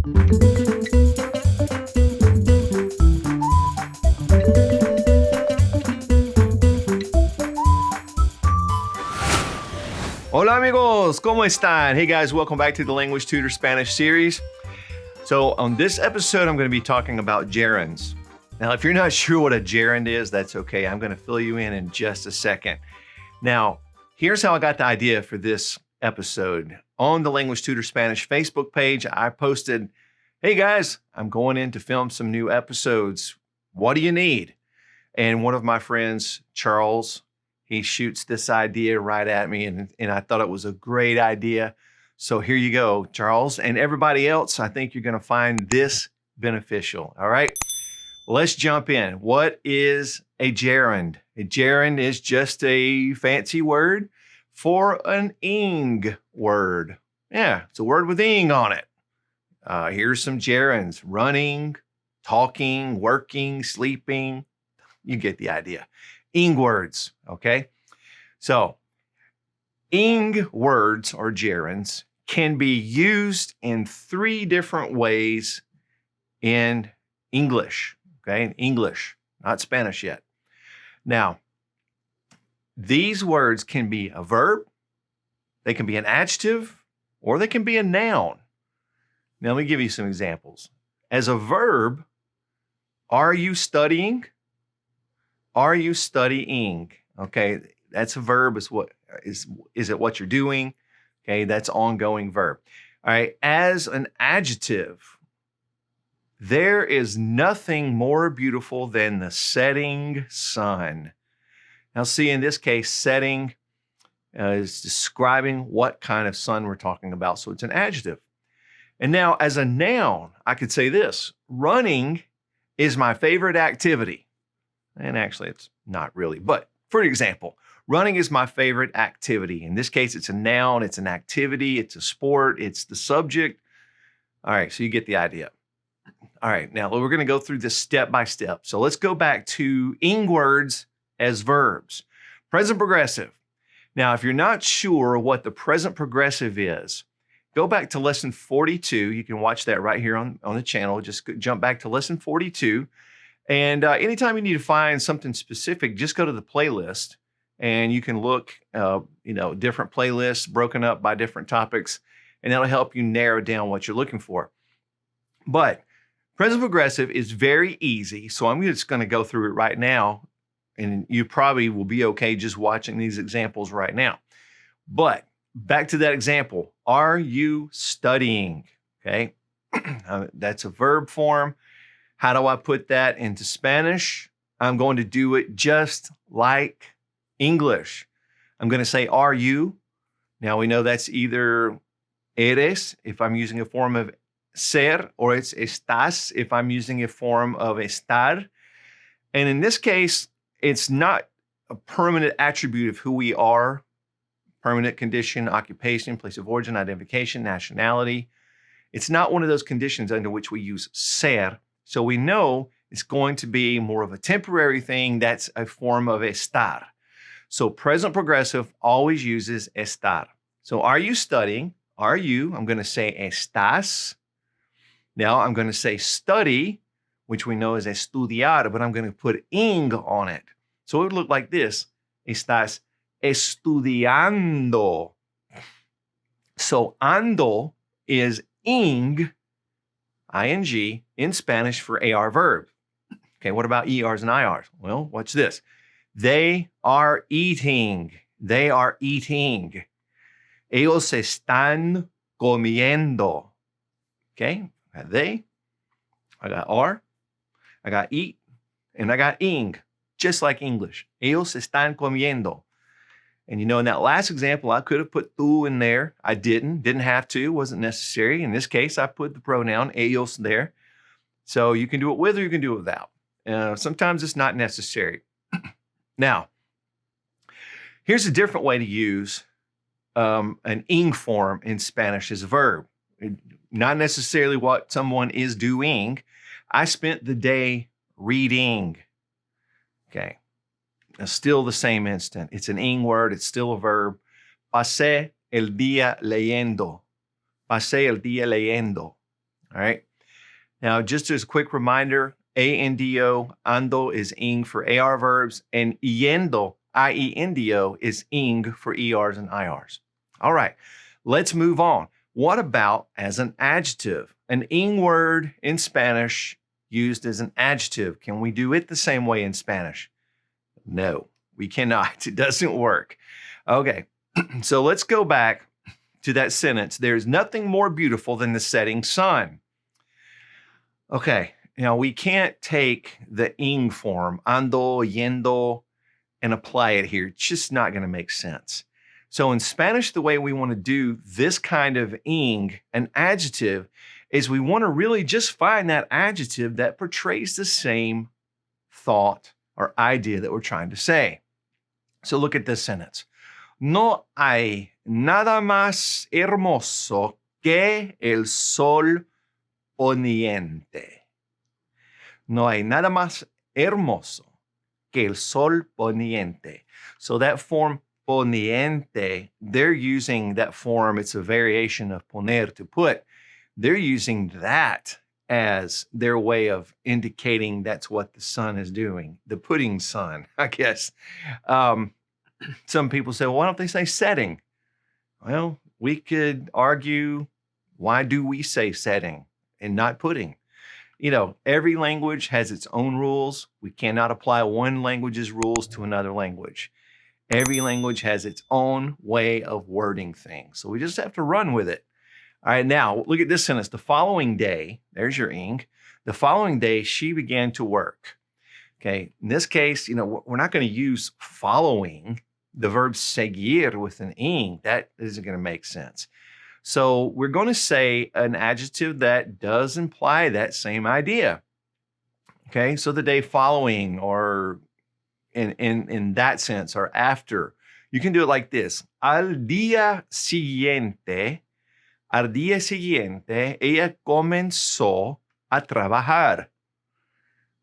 Hola amigos, ¿cómo están? Hey guys, welcome back to the Language Tutor Spanish series. So on this episode, I'm going to be talking about gerunds. Now, if you're not sure what a gerund is, that's okay. I'm going to fill you in just a second. Now, here's how I got the idea for this episode. On the Language Tutor Spanish Facebook page, I posted, hey guys, I'm going in to film some new episodes. What do you need? And one of my friends, Charles, he shoots this idea right at me, and I thought it was a great idea. So here you go, Charles, and everybody else. I think you're going to find this beneficial. All right, let's jump in. What is a gerund? A gerund is just a fancy word for an ing word. Yeah, it's a word with ing on it. Here's some gerunds: running, talking, working, sleeping. You get the idea. Ing words, okay? So, ing words or gerunds can be used in three different ways in English, okay? In English, not Spanish yet. Now, these words can be a verb, they can be an adjective, or they can be a noun. Now, let me give you some examples. As a verb, are you studying? Are you studying? Okay, that's a verb. Is it what you're doing? Okay, that's ongoing verb. All right, as an adjective, there is nothing more beautiful than the setting sun. Now, see, in this case, setting is describing what kind of sun we're talking about, so it's an adjective. And now, as a noun, I could say this: running is my favorite activity. And actually, it's not really. But for example, running is my favorite activity. In this case, it's a noun, it's an activity, it's a sport, it's the subject. All right, so you get the idea. All right, now we're going to go through this step by step. So let's go back to ing words as verbs. Present progressive. Now, if you're not sure what the present progressive is, go back to lesson 42. You can watch that right here on the channel. Just jump back to lesson 42. And anytime you need to find something specific, just go to the playlist and you can look, different playlists broken up by different topics, and that'll help you narrow down what you're looking for. But present progressive is very easy, so I'm just going to go through it right now, and you probably will be okay just watching these examples right now. But back to that example, are you studying? Okay, that's a verb form. How do I put that into Spanish? I'm going to do it just like English. I'm going to say, are you? Now we know that's either eres, if I'm using a form of ser, or it's estás, if I'm using a form of estar. And in this case, it's not a permanent attribute of who we are: permanent condition, occupation, place of origin, identification, nationality. It's not one of those conditions under which we use ser. So we know it's going to be more of a temporary thing. That's a form of estar. So present progressive always uses estar. So are you studying? Are you? I'm going to say estás. Now I'm going to say study, which we know is estudiar, but I'm going to put ing on it. So it would look like this: estás estudiando. So ando is ing in Spanish for AR verb. Okay, what about ERs and IRs? Well, watch this. They are eating. They are eating. Ellos están comiendo. Okay, I got they, I got are, I got eat, and I got ing, just like English. Ellos están comiendo. And in that last example, I could have put tú in there. I didn't have to, wasn't necessary. In this case, I put the pronoun ellos there. So you can do it with or you can do it without. Sometimes it's not necessary. Now, here's a different way to use an ing form in Spanish as a verb. Not necessarily what someone is doing. I spent the day reading. Okay. Still the same instant. It's an ing word. It's still a verb. Pasé el día leyendo. Pasé el día leyendo. All right. Now, just as a quick reminder, ando, ando is ing for AR verbs, and yendo, iendo, is ing for ERs and IRs. All right, let's move on. What about as an adjective? An ing word in Spanish used as an adjective. Can we do it the same way in Spanish? No, we cannot. It doesn't work. Okay, so let's go back to that sentence. There's nothing more beautiful than the setting sun. Okay, now we can't take the ing form, ando, yendo, and apply it here. It's just not going to make sense. So in Spanish, the way we want to do this kind of ing, an adjective, is we want to really just find that adjective that portrays the same thought or idea that we're trying to say. So look at this sentence. No hay nada más hermoso que el sol poniente. No hay nada más hermoso que el sol poniente. So that form poniente, they're using that form. It's a variation of poner, to put. They're using that as their way of indicating that's what the sun is doing. The putting sun, I guess. Some people say, well, why don't they say setting? Well, we could argue, why do we say setting and not putting? You know, every language has its own rules. We cannot apply one language's rules to another language. Every language has its own way of wording things. So we just have to run with it. All right, now look at this sentence. The following day, there's your ing. The following day, she began to work. Okay, in this case, you know, we're not going to use following the verb seguir with an ing. That isn't going to make sense. So we're going to say an adjective that does imply that same idea. Okay, so the day following, or in that sense, or after. You can do it like this. Al día siguiente, ella comenzó a trabajar.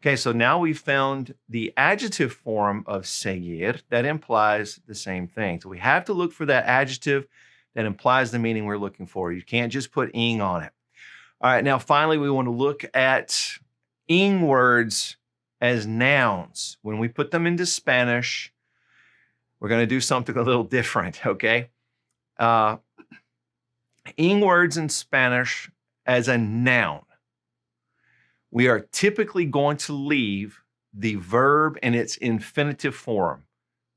Okay, so now we found the adjective form of seguir that implies the same thing. So we have to look for that adjective that implies the meaning we're looking for. You can't just put ing on it. All right, now finally, we want to look at ing words as nouns. When we put them into Spanish, we're going to do something a little different, okay? Ing words in Spanish as a noun. We are typically going to leave the verb in its infinitive form.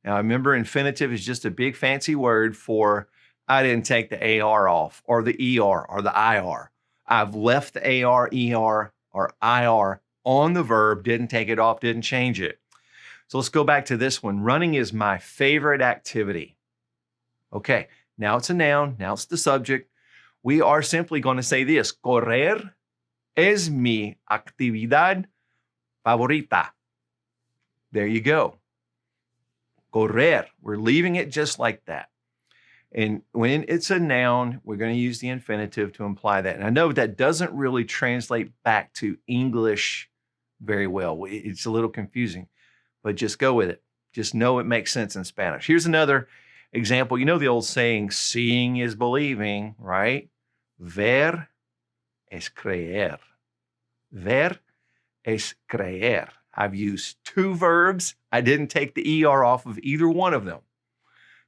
Now, remember, infinitive is just a big fancy word for I didn't take the AR off, or the ER, or the IR. I've left the AR, ER, or IR on the verb, didn't take it off, didn't change it. So let's go back to this one. Running is my favorite activity. Okay, now it's a noun, now it's the subject. We are simply going to say this: correr es mi actividad favorita. There you go. Correr. We're leaving it just like that. And when it's a noun, we're going to use the infinitive to imply that. And I know that doesn't really translate back to English very well. It's a little confusing, but just go with it. Just know it makes sense in Spanish. Here's another example. You know the old saying, seeing is believing, right? Ver es creer. Ver es creer. I've used two verbs. I didn't take the ER off of either one of them.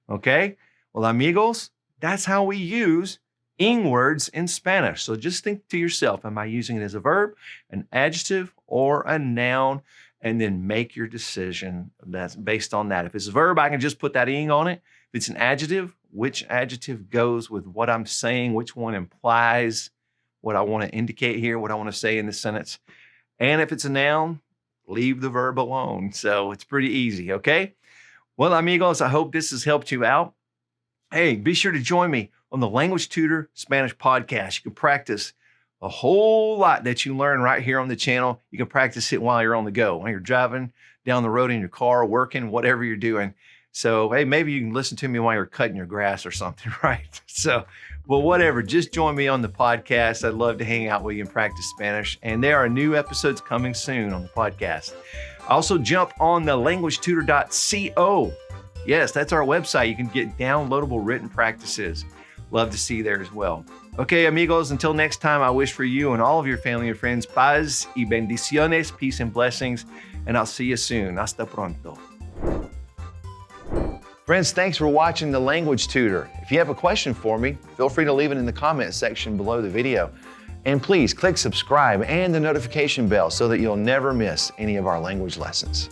Okay? Well, amigos, that's how we use ing words in Spanish. So just think to yourself, am I using it as a verb, an adjective, or a noun? And then make your decision that's based on that. If it's a verb, I can just put that ing on it. If it's an adjective, which adjective goes with what I'm saying, which one implies what I want to indicate here, what I want to say in the sentence. And if it's a noun, leave the verb alone. So it's pretty easy, okay? Well, amigos, I hope this has helped you out. Hey, be sure to join me on the Language Tutor Spanish podcast. You can practice a whole lot that you learn right here on the channel. You can practice it while you're on the go, while you're driving down the road in your car, working, whatever you're doing. So, hey, maybe you can listen to me while you're cutting your grass or something, right? So, well, whatever, just join me on the podcast. I'd love to hang out with you and practice Spanish. And there are new episodes coming soon on the podcast. Also, jump on the languagetutor.co. Yes, that's our website. You can get downloadable written practices. Love to see you there as well. Okay, amigos, until next time, I wish for you and all of your family and friends paz y bendiciones, peace and blessings, and I'll see you soon. Hasta pronto. Friends, thanks for watching The Language Tutor. If you have a question for me, feel free to leave it in the comment section below the video. And please click subscribe and the notification bell so that you'll never miss any of our language lessons.